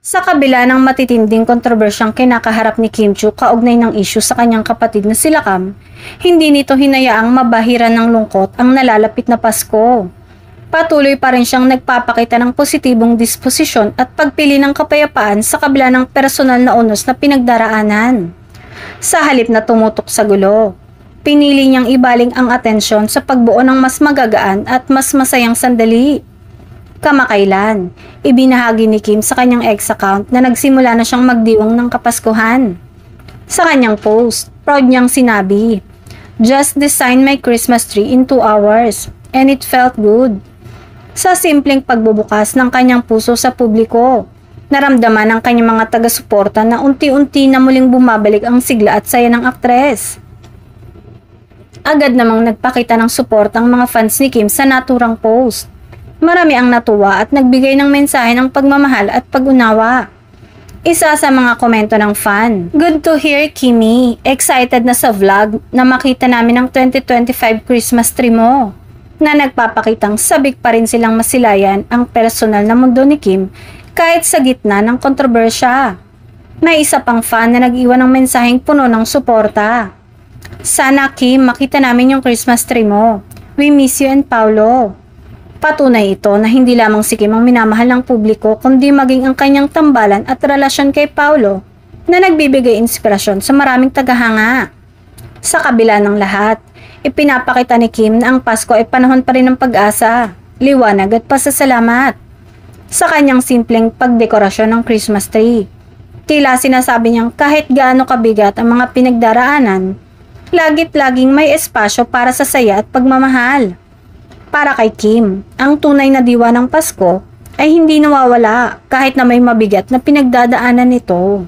Sa kabila ng matitinding kontrobersyang kinakaharap ni Kim Chiu kaugnay ng issue sa kanyang kapatid na sila Cam, hindi nito hinayaang mabahiran ng lungkot ang nalalapit na Pasko. Patuloy pa rin siyang nagpapakita ng positibong disposisyon at pagpili ng kapayapaan sa kabila ng personal na unos na pinagdaraanan. Sa halip na tumutok sa gulo, pinili niyang ibaling ang atensyon sa pagbuo ng mas magagaan at mas masayang sandali. Kamakailan, ibinahagi ni Kim sa kanyang ex account na nagsimula na siyang magdiwang ng Kapaskuhan. Sa kanyang post, proud niyang sinabi, "Just designed my Christmas tree in 2 hours and it felt good." Sa simpleng pagbubukas ng kanyang puso sa publiko, naramdaman ng kanyang mga taga-suporta na unti-unti na muling bumabalik ang sigla at saya ng aktres. Agad namang nagpakita ng suporta ang mga fans ni Kim sa naturang post. Marami ang natuwa at nagbigay ng mensahe ng pagmamahal at pag-unawa. Isa sa mga komento ng fan, "Good to hear, Kimmy. Excited na sa vlog na makita namin ang 2025 Christmas tree mo." Na nagpapakitang sabik pa rin silang masilayan ang personal na mundo ni Kim kahit sa gitna ng kontrobersya. May isa pang fan na nag-iwan ng mensaheng puno ng suporta. "Sana, Kim, makita namin yung Christmas tree mo. We miss you and Paulo." Patunay ito na hindi lamang si Kim ang minamahal ng publiko kundi maging ang kanyang tambalan at relasyon kay Paulo na nagbibigay inspirasyon sa maraming tagahanga. Sa kabila ng lahat, ipinapakita ni Kim na ang Pasko ay panahon pa rin ng pag-asa, liwanag at pasasalamat. Sa kanyang simpleng pagdekorasyon ng Christmas tree, tila sinasabi niyang kahit gaano kabigat ang mga pinagdaraanan, lagit-laging may espasyo para sa saya at pagmamahal. Para kay Kim, ang tunay na diwa ng Pasko ay hindi nawawala kahit na may mabigat na pinagdadaanan nito.